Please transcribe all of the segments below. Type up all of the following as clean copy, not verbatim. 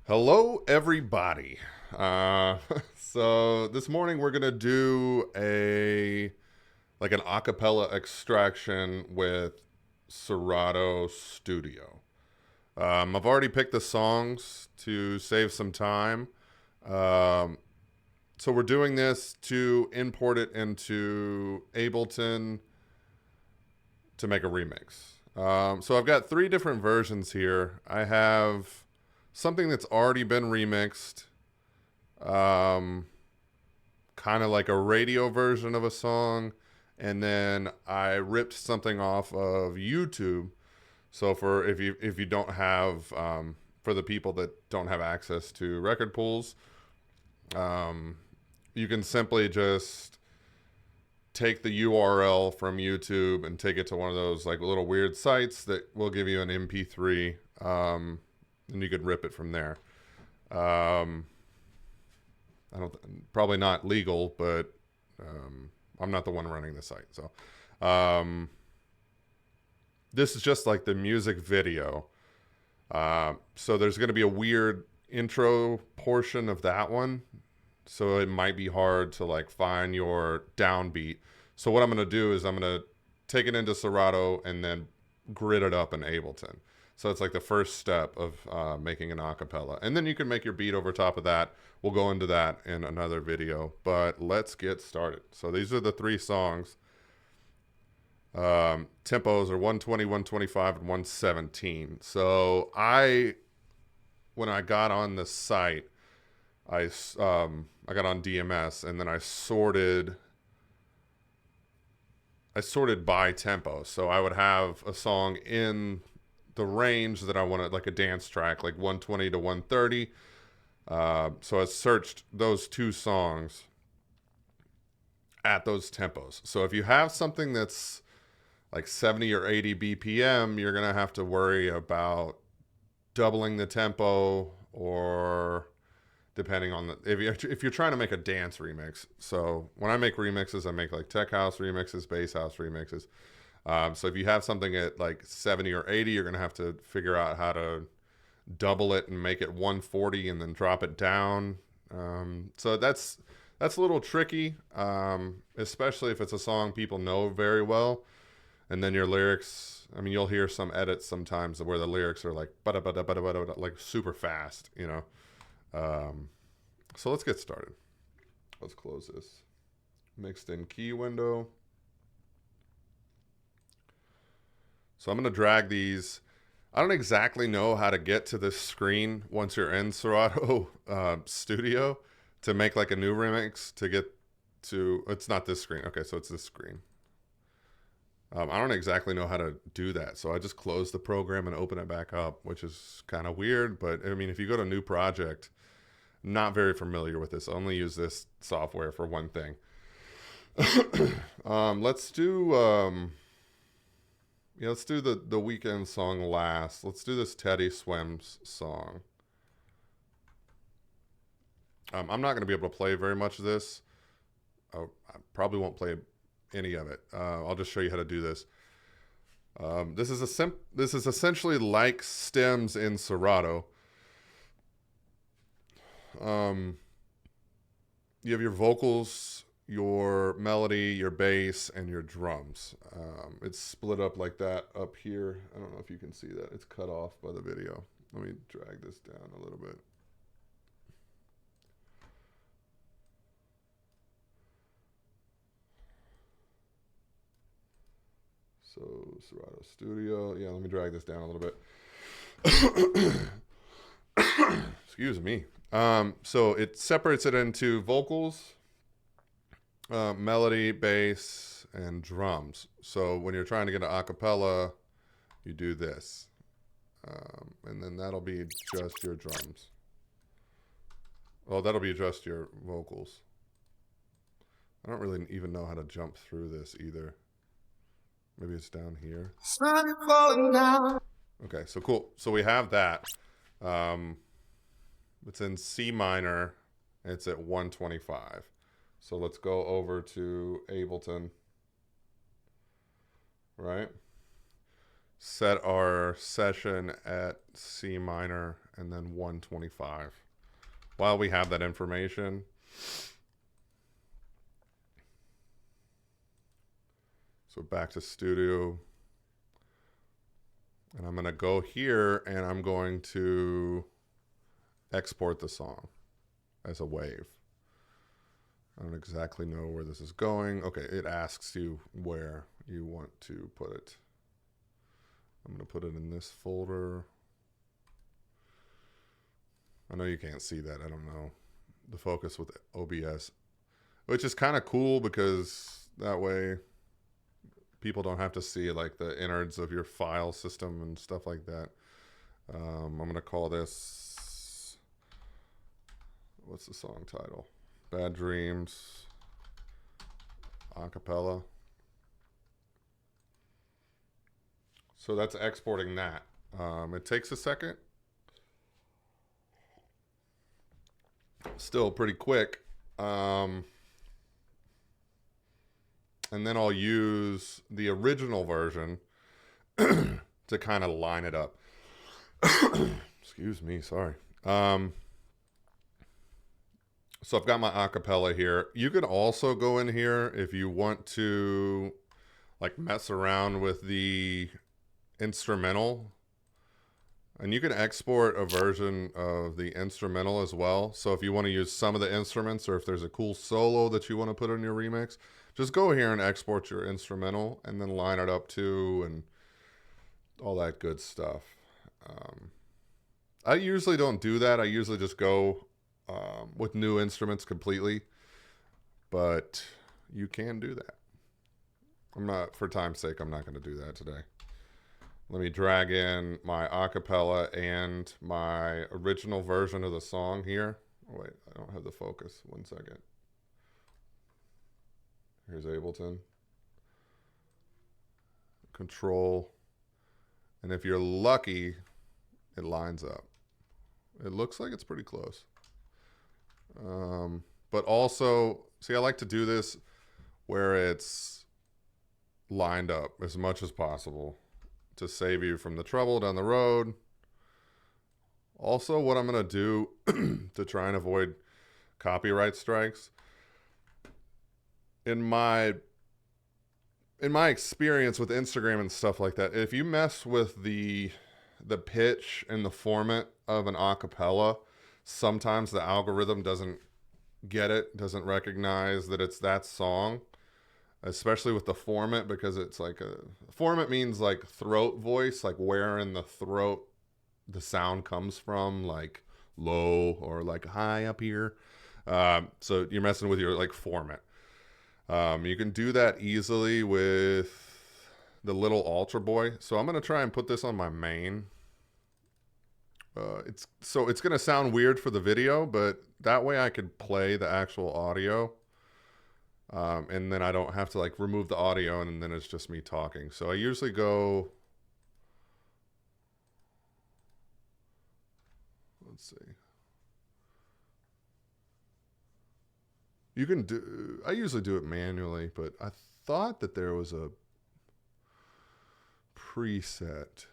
Hello, everybody. Uh, so this morning we're gonna do an acapella extraction with Serato Studio. I've already picked the songs to save some time. Um, so we're doing this to import it into Ableton to make a remix. So I've got three different versions here. I have something that's already been remixed, um, kind of like a radio version of a song, and then I ripped something off of YouTube. So for if you don't have for the people that don't have access to record pools, um, you can simply just take the URL from YouTube and take it to one of those like little weird sites that will give you an MP3, and you could rip it from there. Um, I don't probably not legal, but I'm not the one running the site. So um, this is just like the music video. So there's going to be a weird intro portion of that one. So it might be hard to like find your downbeat. So what I'm going to do is I'm going to take it into Serato and then grid it up in Ableton. So it's like the first step of making an acapella. And then you can make your beat over top of that. We'll go into that in another video, but let's get started. So these are the three songs. Tempos are 120, 125, and 117. So when I got on the site, I got on DMS and then I sorted by tempo. So I would have a song in the range that I wanted, like a dance track, like 120 to 130. So I searched those two songs at those tempos. So if you have something that's like 70 or 80 BPM, you're going to have to worry about doubling the tempo, or depending on if you're trying to make a dance remix. So when I make remixes, I make like tech house remixes, bass house remixes. So if you have something at like 70 or 80, you're going to have to figure out how to double it and make it 140 and then drop it down. So that's a little tricky, especially if it's a song people know very well. And then your lyrics, I mean, you'll hear some edits sometimes where the lyrics are like bada bada bada bada, like super fast, you know. So let's get started. Let's close this mixed in key window. So I'm going to drag these. I don't exactly know how to get to this screen once you're in Serato Studio to make like a new remix to get to, it's not this screen. Okay, so it's this screen. I don't exactly know how to do that. So I just close the program and open it back up, which is kind of weird. But I mean, if you go to new project, not very familiar with this. I only use this software for one thing. Let's do let's do the weekend song last. Let's do this Teddy Swims song. I'm not going to be able to play very much of this. I probably won't play any of it. I'll just show you how to do this. This is essentially like stems in Serato. You have your vocals, your melody, your bass, and your drums. It's split up like that up here. I don't know if you can see that. It's cut off by the video. Let me drag this down a little bit. So Serato Studio. Yeah, let me drag this down a little bit. Excuse me. So it separates it into vocals, melody, bass, and drums. So when you're trying to get an acapella, you do this. And then that'll be just your drums. Well, that'll be just your vocals. I don't really even know how to jump through this either. Maybe it's down here. Okay, so cool. So we have that. It's in C minor. And it's at 125. So let's go over to Ableton. Right? Set our session at C minor and then 125. While we have that information, so back to studio, and I'm going to go here and I'm going to export the song as a wave. I don't exactly know where this is going. Okay, it asks you where you want to put it. I'm going to put it in this folder. I know you can't see that. I don't know. The focus with OBS, which is kind of cool because that way people don't have to see like the innards of your file system and stuff like that. I'm going to call this, what's the song title? Bad Dreams Acapella. So that's exporting that. It takes a second. Still pretty quick. And then I'll use the original version to kind of line it up. Excuse me, sorry. So I've got my acapella here. You can also go in here if you want to like mess around with the instrumental, and you can export a version of the instrumental as well. So if you want to use some of the instruments, or if there's a cool solo that you want to put in your remix, just go here and export your instrumental and then line it up too and all that good stuff. I usually don't do that. I usually just go with new instruments completely, but you can do that. I'm not, for time's sake, I'm not going to do that today. Let me drag in my acapella and my original version of the song here. Oh, wait, I don't have the focus. 1 second. Here's Ableton. Control. And if you're lucky, it lines up. It looks like it's pretty close. But also, see, I like to do this where it's lined up as much as possible to save you from the trouble down the road. Also, what I'm going to do to try and avoid copyright strikes, in my experience with Instagram and stuff like that, if you mess with the pitch and the format of an acapella, sometimes the algorithm doesn't get it, doesn't recognize that it's that song, especially with the format, because it's like a format means like throat voice, like where in the throat the sound comes from, like low or like high up here. So you're messing with your like format. You can do that easily with the little altar boy. So I'm going to try and put this on my main. It's going to sound weird for the video, but that way I could play the actual audio. And then I don't have to like remove the audio and then it's just me talking. So I usually go, let's see. You can do, I usually do it manually, but I thought that there was a preset.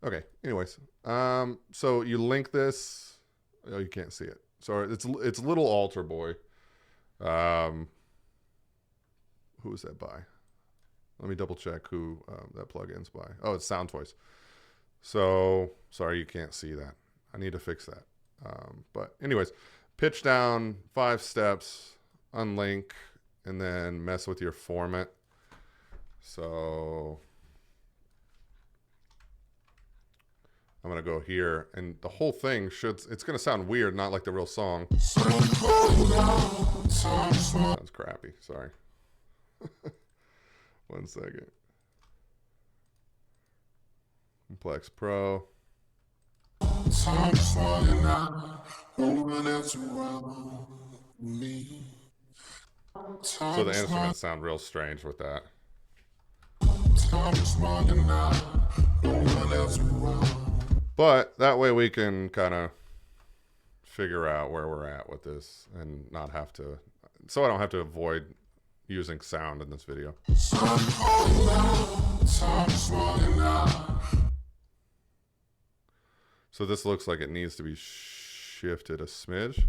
Okay, anyways. So you link this. Oh, you can't see it. Sorry, it's Little Altar Boy. Who is that by? Let me double check who that plugin's by. Oh, it's Sound Toys. So sorry you can't see that. I need to fix that. But anyways, pitch down 5 steps, unlink, and then mess with your format. So I'm going to go here, and the whole thing should, it's going to sound weird, not like the real song. Sounds crappy, sorry. 1 second. Complex Pro. So the instruments sound real strange with that. But that way we can kind of figure out where we're at with this and not have to, so I don't have to avoid using sound in this video. So this looks like it needs to be shifted a smidge.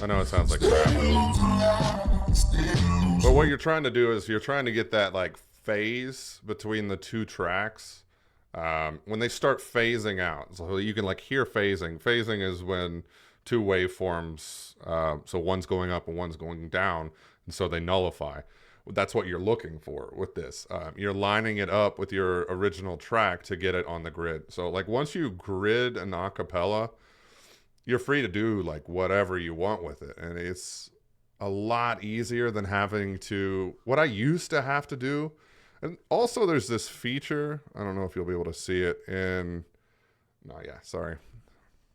I know it sounds like crap. But what you're trying to do is you're trying to get that like phase between the two tracks. When they start phasing out, so you can like hear phasing. Phasing is when two waveforms, so one's going up and one's going down, and so they nullify. That's what you're looking for with this. You're lining it up with your original track to get it on the grid. So like once you grid an acapella, you're free to do like whatever you want with it. And it's a lot easier than having to, what I used to have to do. And also there's this feature, I don't know if you'll be able to see it in, no, yeah, sorry.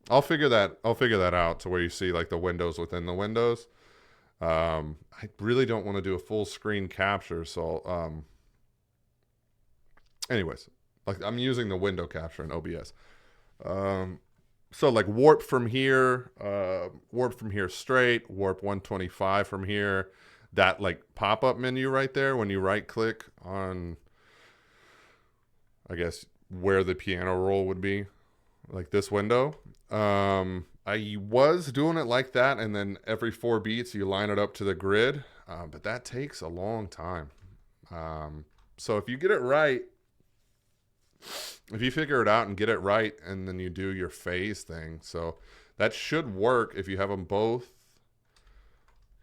I'll figure that out to where you see like the windows within the windows. I really don't want to do a full screen capture. So, anyways, like I'm using the window capture in OBS. So like warp from here straight, warp 125 from here. That like pop-up menu right there, when you right click on, I guess, where the piano roll would be, like this window. I was doing it like that, and then every 4 beats you line it up to the grid, but that takes a long time. So if you get it right, if you figure it out and get it right, and then you do your phase thing, so that should work if you have them both.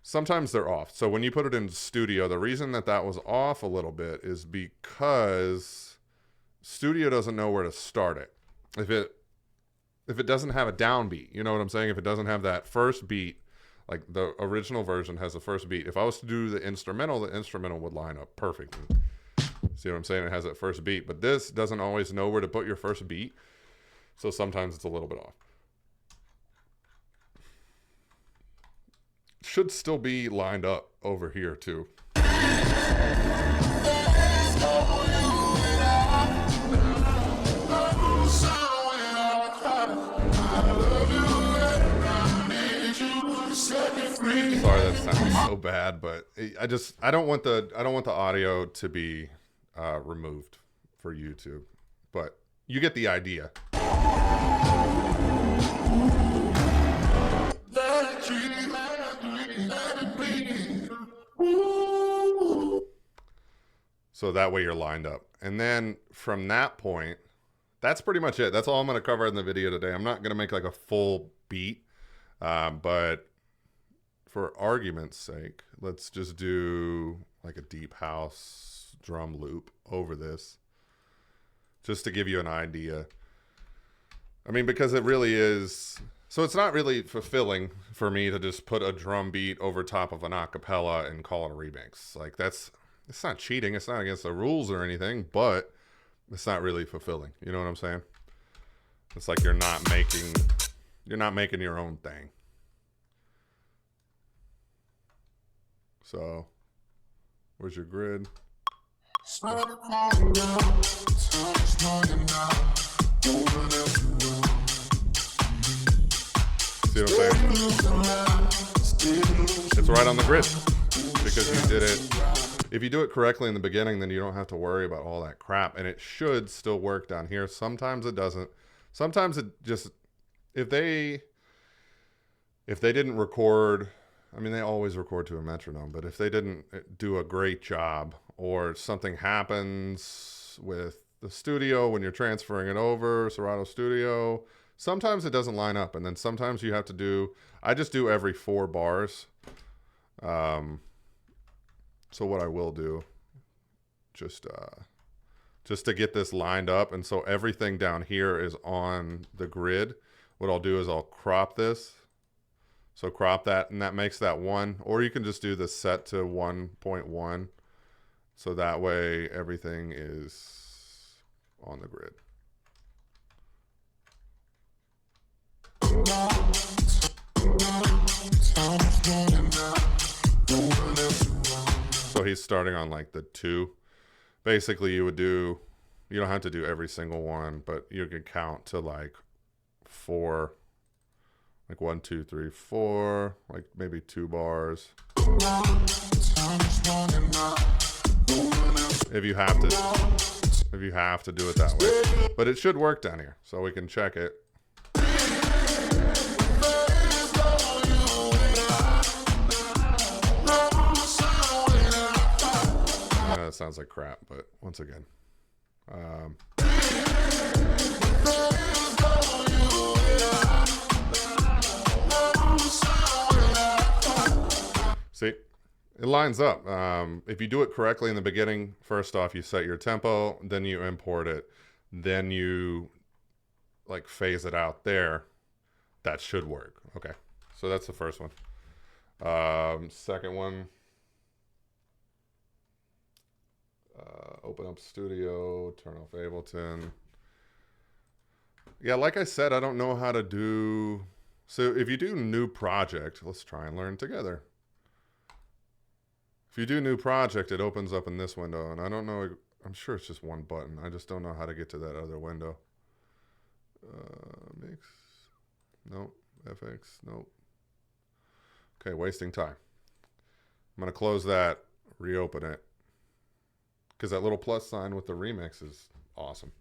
Sometimes they're off. So when you put it in Studio, the reason that was off a little bit is because Studio doesn't know where to start it. If it doesn't have a downbeat, you know what I'm saying? If it doesn't have that first beat, like the original version has the first beat. If I was to do the instrumental would line up perfectly. See what I'm saying? It has that first beat, but this doesn't always know where to put your first beat. So sometimes it's a little bit off. Should still be lined up over here too. Sorry, that sounds so bad, but I don't want the audio to be removed for YouTube, but you get the idea. So that way you're lined up. And then from that point, that's pretty much it. That's all I'm going to cover in the video today. I'm not going to make like a full beat, but for argument's sake, let's just do like a deep house drum loop over this, just to give you an idea. I mean, because it really is, so it's not really fulfilling for me to just put a drum beat over top of an acapella and call it a remix. Like it's not cheating. It's not against the rules or anything, but it's not really fulfilling. You know what I'm saying? It's like you're not making your own thing. So, where's your grid? See what I'm saying? It's right on the grid because you did it. If you do it correctly in the beginning, then you don't have to worry about all that crap, and it should still work down here. Sometimes it doesn't. Sometimes it just, if they didn't record, I mean, they always record to a metronome, but if they didn't do a great job, or something happens with the studio when you're transferring it over, Serato Studio, sometimes it doesn't line up, and then sometimes you have to do, I just do every 4 bars. So what I will do, just to get this lined up, and so everything down here is on the grid, what I'll do is I'll crop this. So crop that, and that makes that 1, or you can just do the set to 1.1. So that way everything is on the grid. So he's starting on like the 2. Basically you would do You don't have to do every single one, but you can count to like 4, like 1, 2, 3, 4, like maybe 2 bars. If you have to do it that way. But it should work down here, so we can check it. That sounds like crap, but once again. See, it lines up. If you do it correctly in the beginning, first off, you set your tempo, then you import it, then you like phase it out there. That should work. Okay, so that's the first one. Second one. Open up Studio, turn off Ableton. Yeah, like I said, I don't know how to do... So if you do new project, let's try and learn together. If you do new project, it opens up in this window, and I don't know, I'm sure it's just one button. I just don't know how to get to that other window. Mix, nope. FX, nope. Okay, wasting time. I'm gonna close that, reopen it. Because that little plus sign with the remix is awesome.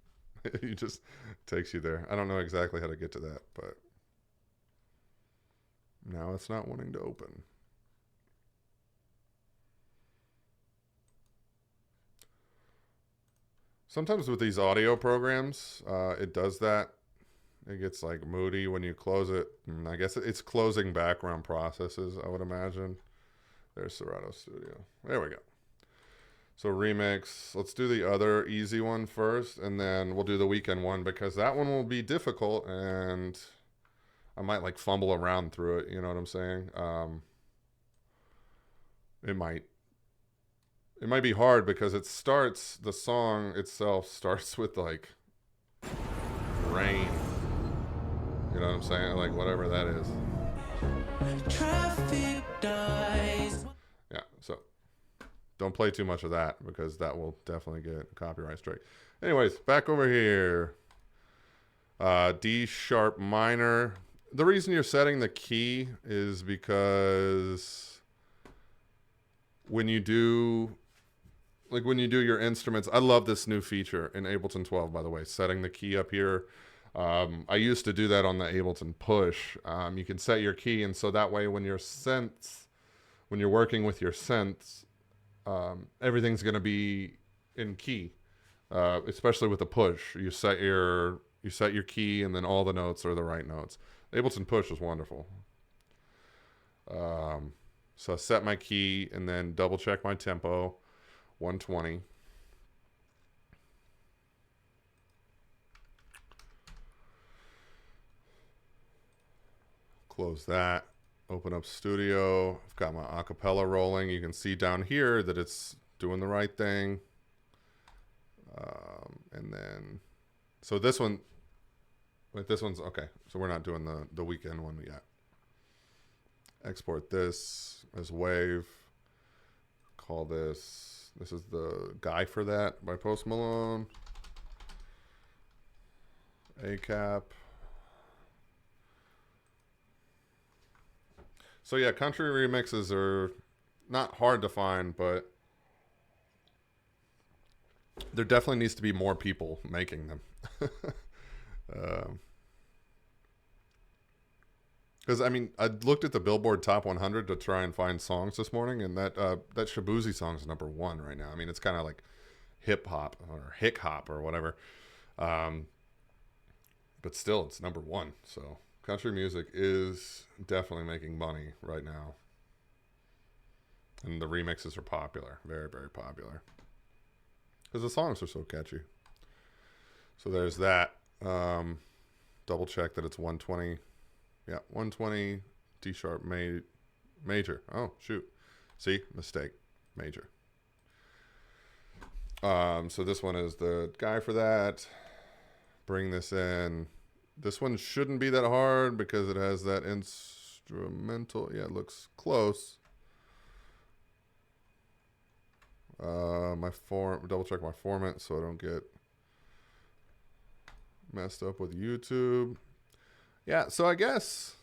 It just takes you there. I don't know exactly how to get to that, but now it's not wanting to open. Sometimes with these audio programs, it does that. It gets like moody when you close it. And I guess it's closing background processes, I would imagine. There's Serato Studio. There we go. So remix, let's do the other easy one first, and then we'll do the weekend one, because that one will be difficult, and I might like fumble around through it, you know what I'm saying? It might be hard because it starts, the song itself starts with like rain. You know what I'm saying? Like whatever that is. Traffic dies. Yeah, so don't play too much of that because that will definitely get a copyright strike. Anyways, back over here. D sharp minor. The reason you're setting the key is because when you do your instruments, I love this new feature in Ableton 12, by the way, setting the key up here. I used to do that on the Ableton Push. You can set your key, and so that way when you're working with your synths, everything's going to be in key, especially with the push. You set your key, and then all the notes are the right notes. Ableton Push is wonderful. So I set my key and then double check my tempo, 120. Close that. Open up Studio. I've got my acapella rolling. You can see down here that it's doing the right thing. And then, so this one, wait, this one's, okay. So we're not doing the weekend one yet. Export this as wave. Call this is the Guy for That by Post Malone. ACAP. So yeah, country remixes are not hard to find, but there definitely needs to be more people making them. Because I mean, I looked at the Billboard Top 100 to try and find songs this morning, and that Shabuzi song is number 1 right now. I mean, it's kind of like hip hop or hick hop or whatever, but still, it's number 1. So country music is definitely making money right now, and the remixes are popular, very, very popular, because the songs are so catchy. So there's that. Double check that it's 120. Yeah, 120 D sharp major. Oh, shoot. See? Mistake. Major. So this one is the Guy for That. Bring this in. This one shouldn't be that hard because it has that instrumental. Yeah, it looks close. Double check my format so I don't get Messed up with YouTube. Yeah, so I guess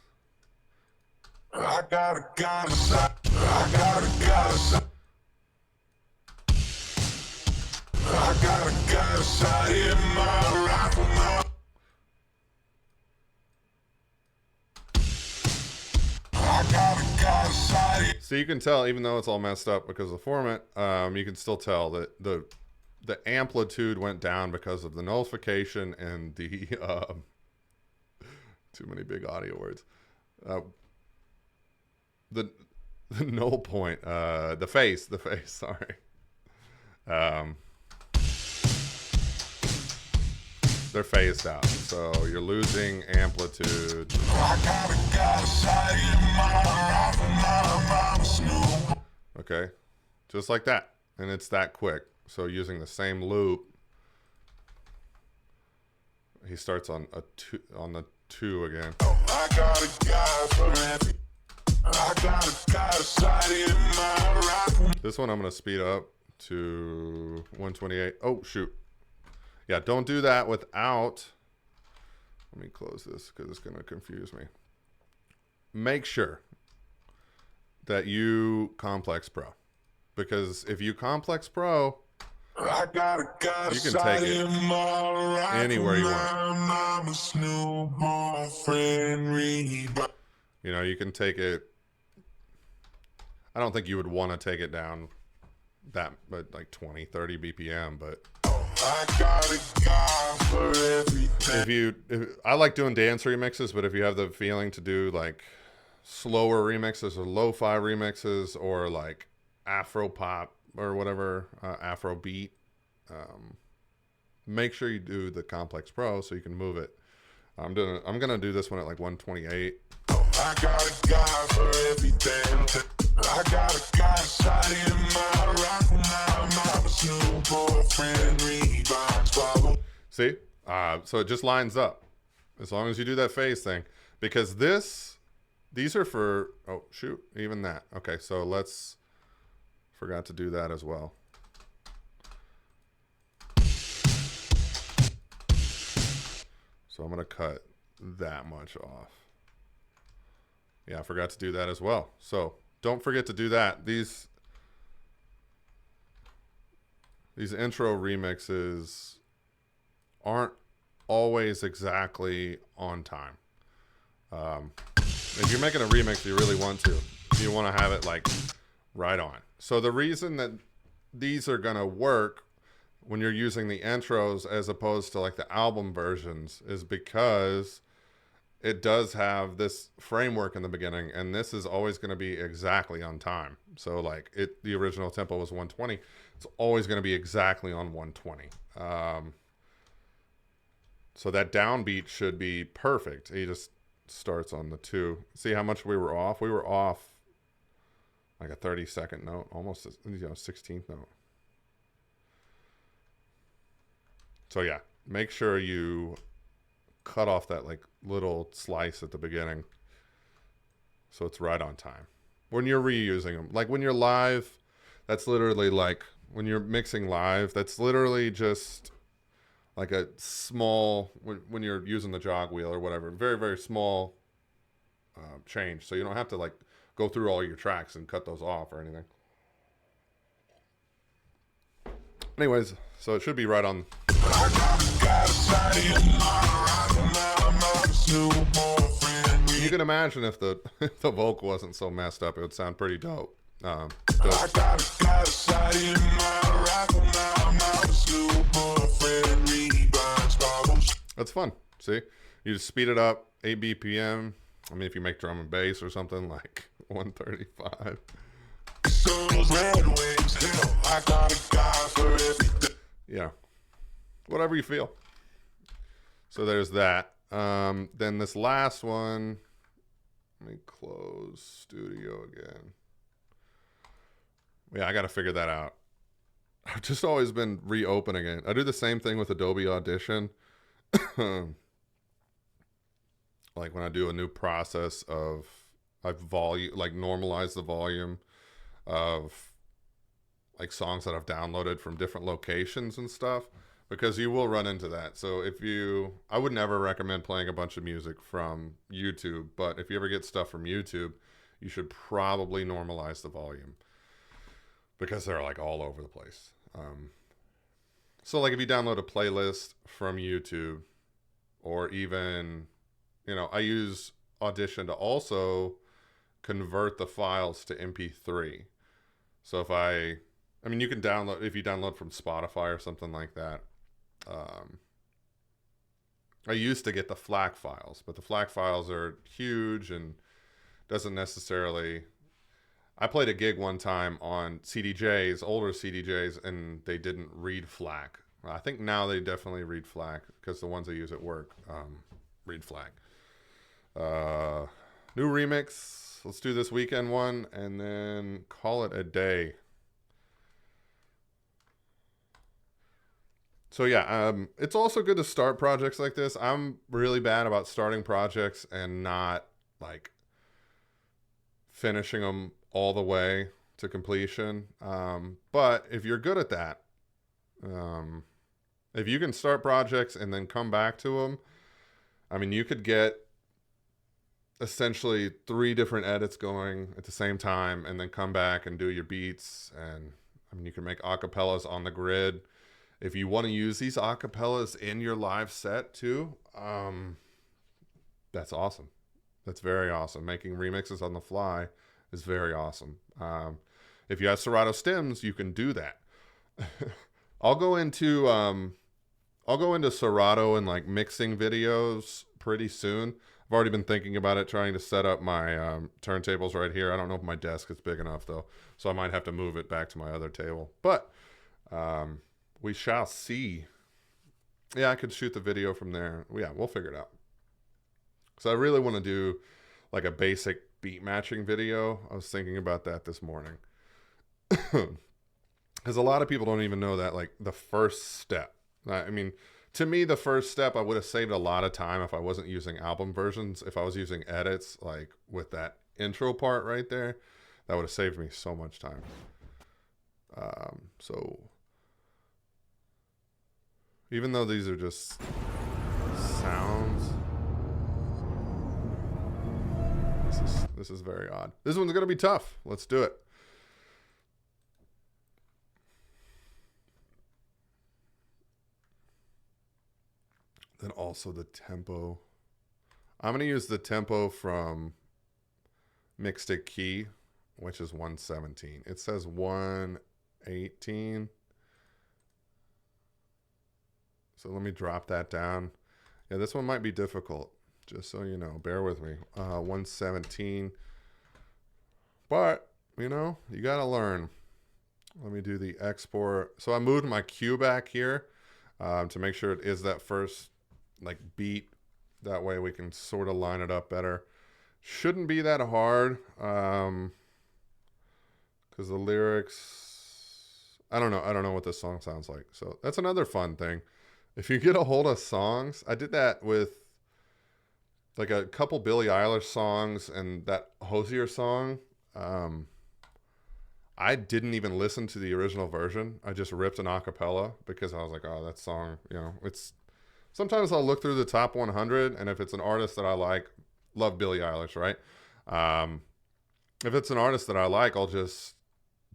I got a shot in my rifle now. so you can tell, even though it's all messed up because of the format, you can still tell that the amplitude went down because of the nullification and the too many big audio words. The null point, the face, sorry. They're phased out, so you're losing amplitude. Okay, just like that, and it's that quick. So using the same loop, he starts on the 2 again. I got a guy for every. I got a shot in my rifle. This one I'm gonna speed up to 128. Oh shoot. Yeah, don't do that without. Let me close this because it's gonna confuse me. Make sure that you complex pro, because if you complex pro, I got a you can take it anywhere you want. Mama's newborn friend, You know, you can take it. I don't think you would want to take it down that, but like 20, 30 BPM, but I got a guy for everything. I like doing dance remixes, but if you have the feeling to do like slower remixes or lo-fi remixes or like Afro pop or whatever, Afro beat, make sure you do the complex pro so you can move it. I'm gonna do this one at like 128. I got a guy for everything. I got a guy shot in my rifle now. Mama's new boyfriend, rebounds. See? So it just lines up as long as you do that phase thing, because these are for, oh shoot, even that. Okay, so forgot to do that as well. So I'm gonna cut that much off. Yeah, I forgot to do that as well. So don't forget to do that. These intro remixes aren't always exactly on time. If you're making a remix, you really want to. You want to have it like right on. So the reason that these are gonna work when you're using the intros as opposed to like the album versions is because it does have this framework in the beginning, and this is always going to be exactly on time. So like the original tempo was 120. It's always going to be exactly on 120. So that downbeat should be perfect. He just starts on the 2. See how much we were off? We were off like a 32nd note, almost 16th note. So yeah, make sure you cut off that like little slice at the beginning so it's right on time when you're reusing them. Like when you're live, that's literally like when you're mixing live, that's literally just like a small, when you're using the jog wheel or whatever, very, very small change. So you don't have to like go through all your tracks and cut those off or anything. Anyways, so it should be right on. You can imagine if the vocal wasn't so messed up, it would sound pretty dope. That's fun. See, you just speed it up 8 BPM. I mean, if you make drum and bass or something, like 135. Yeah, whatever you feel. So there's that. Then this last one, let me close Studio again. Yeah, I got to figure that out. I've just always been reopening it. I do the same thing with Adobe Audition. Like when I do a new process I normalize the volume of like songs that I've downloaded from different locations and stuff. because you will run into that. So I would never recommend playing a bunch of music from YouTube, but if you ever get stuff from YouTube, you should probably normalize the volume because they're like all over the place. So like if you download a playlist from YouTube, or even, I use Audition to also convert the files to MP3. So you can download, if you download from Spotify or something like that. I used to get the FLAC files, but the FLAC files are huge and doesn't necessarily. I played a gig one time on CDJs, older CDJs, and they didn't read FLAC. I think now they definitely read FLAC because the ones I use at work read FLAC. New remix. Let's do this weekend one and then call it a day. So yeah, it's also good to start projects like this. I'm really bad about starting projects and not like finishing them all the way to completion. But if you're good at that, if you can start projects and then come back to them, you could get essentially 3 different edits going at the same time and then come back and do your beats. And you can make acapellas on the grid. If you want to use these acapellas in your live set too, that's awesome. That's very awesome. Making remixes on the fly is very awesome. If you have Serato stems, you can do that. I'll go into Serato and like mixing videos pretty soon. I've already been thinking about it, trying to set up my turntables right here. I don't know if my desk is big enough though, so I might have to move it back to my other table. But we shall see. Yeah, I could shoot the video from there. Yeah, we'll figure it out. So I really want to do like a basic beat matching video. I was thinking about that this morning. Because a lot of people don't even know that, like, the first step. To me, the first step, I would have saved a lot of time if I wasn't using album versions. If I was using edits, like with that intro part right there, that would have saved me so much time. So even though these are just sounds, this is very odd. This one's gonna be tough. Let's do it. Then also the tempo. I'm gonna use the tempo from Mixed Key, which is 117. It says 118. So let me drop that down. Yeah, this one might be difficult, just so you know. Bear with me. 117. But, you got to learn. Let me do the export. So I moved my cue back here to make sure it is that first like beat. That way we can sort of line it up better. Shouldn't be that hard because the lyrics, I don't know what this song sounds like. So that's another fun thing. If you get a hold of songs, I did that with like a couple Billie Eilish songs and that Hosier song. I didn't even listen to the original version. I just ripped an acapella because I was like, oh, that song, it's sometimes I'll look through the top 100, and if it's an artist that I like, love Billie Eilish, right? If it's an artist that I like, I'll just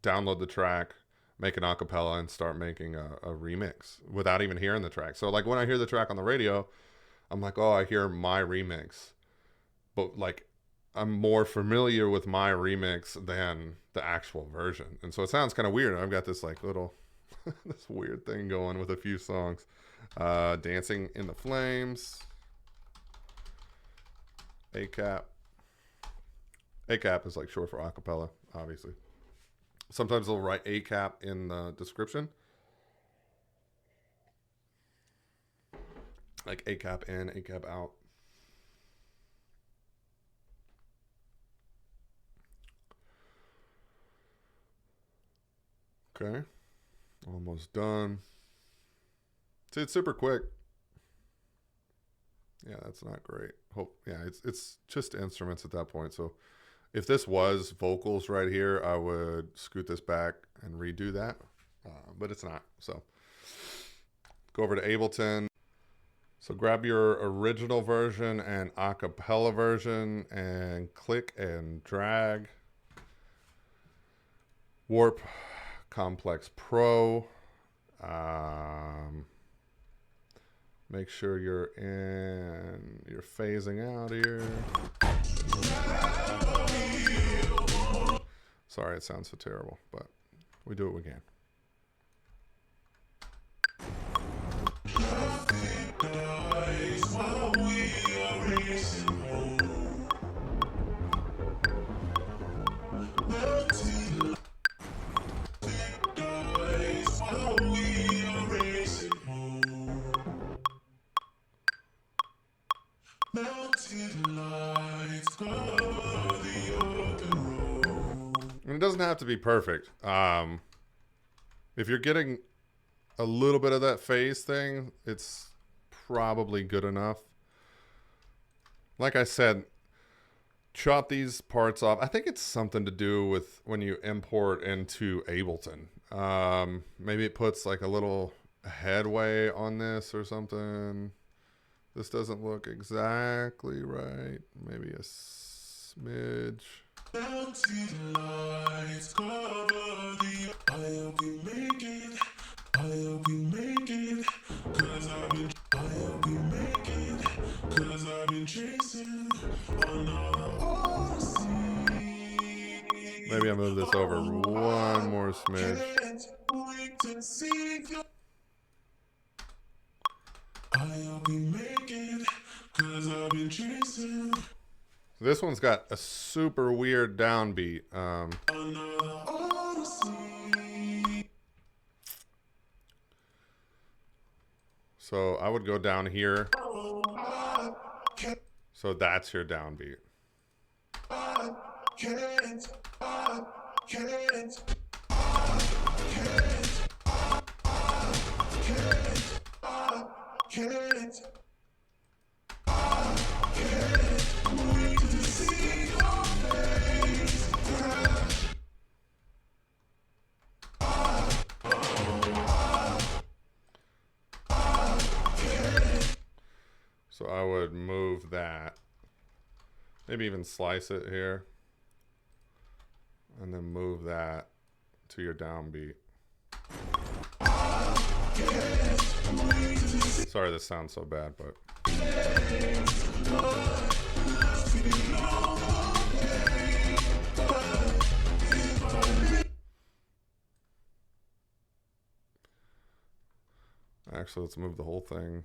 download the track, make an acapella, and start making a remix without even hearing the track. So like when I hear the track on the radio, I'm like, oh, I hear my remix. But like I'm more familiar with my remix than the actual version. And so it sounds kind of weird. I've got this like little, this weird thing going with a few songs. Dancing in the Flames. ACAP. ACAP is like short for acapella, obviously. Sometimes they'll write ACAP in the description. Like ACAP in, ACAP out. Okay. Almost done. See, it's super quick. Yeah, that's not great. It's just instruments at that point. So if this was vocals right here, I would scoot this back and redo that. But it's not. So Go over to Ableton. So grab your original version and acapella version and click and drag. Warp Complex Pro. Make sure you're phasing out here. Sorry, it sounds so terrible, but we do what we can. And it doesn't have to be perfect. If you're getting a little bit of that phase thing, it's probably good enough. Like I said, chop these parts off. I think it's something to do with when you import into Ableton. Maybe it puts like a little headway on this or something. This doesn't look exactly right. Maybe a smidge. Lights cover the I'll be making, cause I've been chasing another odyssey. Maybe I move this over one more smidge. I'll be making, cause I've been chasing. This one's got a super weird downbeat. So I would go down here. So that's your downbeat. So I would move that, maybe even slice it here, and then move that to your downbeat. Sorry this sounds so bad, but actually let's move the whole thing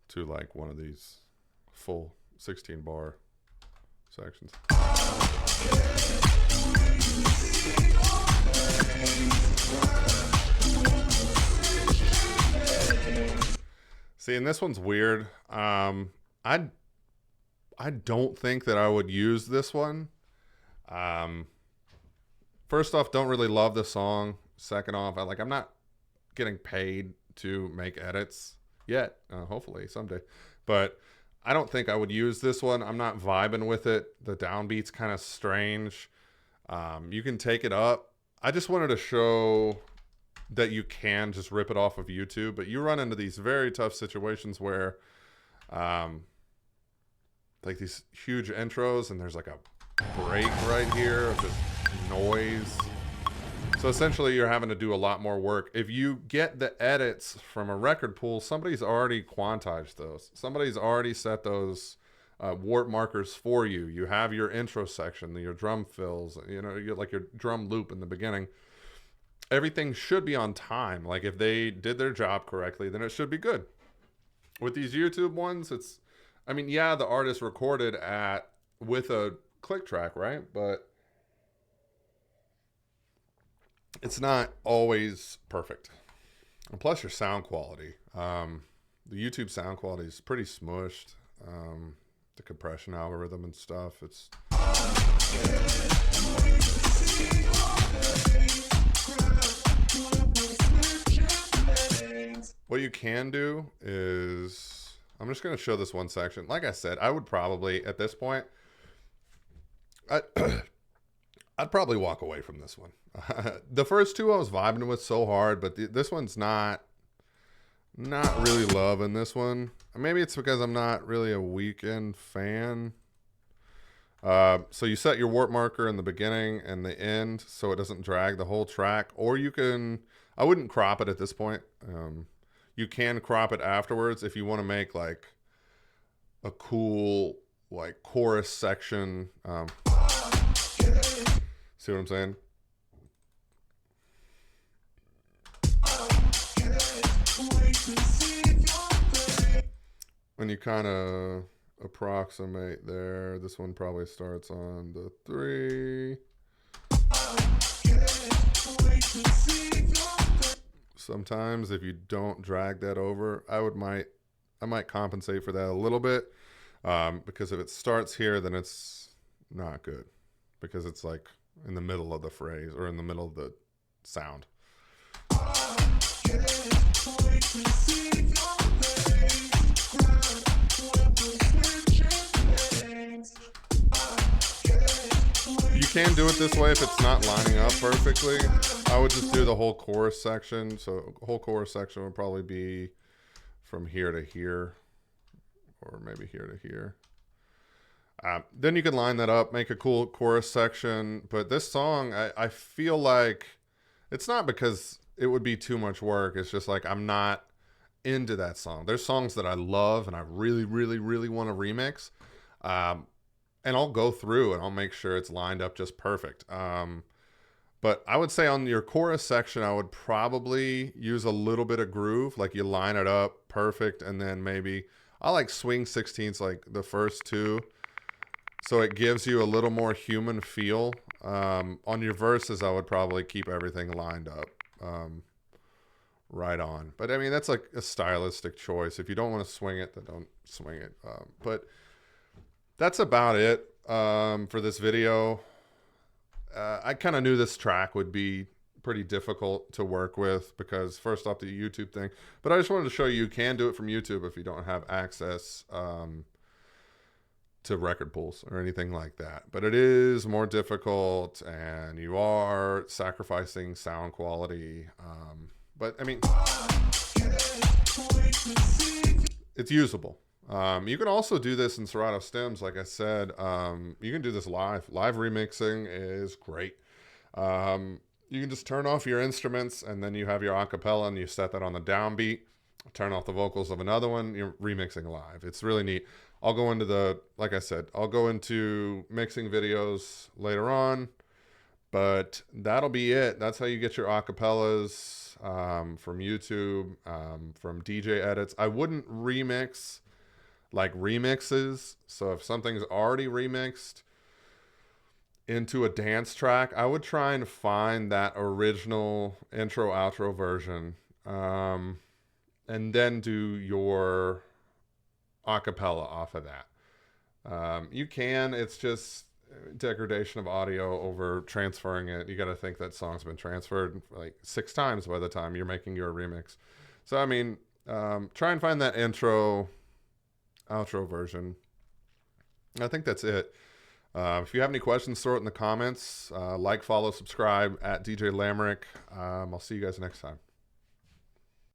to like one of these full 16 bar sections. See, and this one's weird. I don't think that I would use this one. First off, don't really love the song. Second off, I'm not getting paid to make edits yet. Hopefully someday. But I don't think I would use this one. I'm not vibing with it. The downbeat's kind of strange. You can take it up. I just wanted to show that you can just rip it off of YouTube, but you run into these very tough situations where like these huge intros and there's like a break right here of just noise. So essentially you're having to do a lot more work. If you get the edits from a record pool, somebody's already quantized those. Somebody's already set those warp markers for you. You have your intro section, your drum fills, like your drum loop in the beginning. Everything should be on time. Like if they did their job correctly, then it should be good. With these YouTube ones, the artist recorded with a click track, right? But it's not always perfect. And plus your sound quality. The YouTube sound quality is pretty smushed. The compression algorithm and stuff. It's what you can do is, I'm just going to show this one section. Like I said, I would probably, at this point, I'd probably walk away from this one. The first two I was vibing with so hard, but this one's not really loving this one. Maybe it's because I'm not really a Weekend fan. So you set your warp marker in the beginning and the end so it doesn't drag the whole track. Or you can, I wouldn't crop it at this point. You can crop it afterwards if you want to make like a cool like chorus section. See what I'm saying? When you kind of approximate there, this one probably starts on the 3. Sometimes if you don't drag that over, I might compensate for that a little bit, because if it starts here, then it's not good because it's like in the middle of the phrase or in the middle of the sound. You can do it this way if it's not lining up perfectly. I would just do the whole chorus section. So whole chorus section would probably be from here to here, or maybe here to here. Then you can line that up, make a cool chorus section. But this song, I feel like it's not because it would be too much work. It's just like I'm not into that song. There's songs that I love and I really, really, really want to remix. And I'll go through and I'll make sure it's lined up just perfect. But I would say on your chorus section, I would probably use a little bit of groove. Like you line it up perfect. And then maybe I like swing 16ths like the first two. So it gives you a little more human feel. On your verses, I would probably keep everything lined up right on. But I mean, that's like a stylistic choice. If you don't want to swing it, then don't swing it. But that's about it for this video. I kind of knew this track would be pretty difficult to work with because first off the YouTube thing. But I just wanted to show you can do it from YouTube if you don't have access to record pools or anything like that. But it is more difficult and you are sacrificing sound quality. But I mean, it's usable. You can also do this in Serato stems. Like I said, you can do this live. Live remixing is great. You can just turn off your instruments and then you have your acapella and you set that on the downbeat. Turn off the vocals of another one. You're remixing live. It's really neat. I'll go into like I said, I'll go into mixing videos later on, but that'll be it. That's how you get your acapellas from YouTube, from DJ edits. I wouldn't remix like remixes. So if something's already remixed into a dance track, I would try and find that original intro outro version, and then do your acapella off of that. You can, it's just degradation of audio over transferring it. You got to think that song's been transferred like 6 times by the time you're making your remix. So I mean, try and find that intro outro version. I think that's it. If you have any questions, throw it in the comments. Like, follow, subscribe at DJ Lamerick. I'll see you guys next time.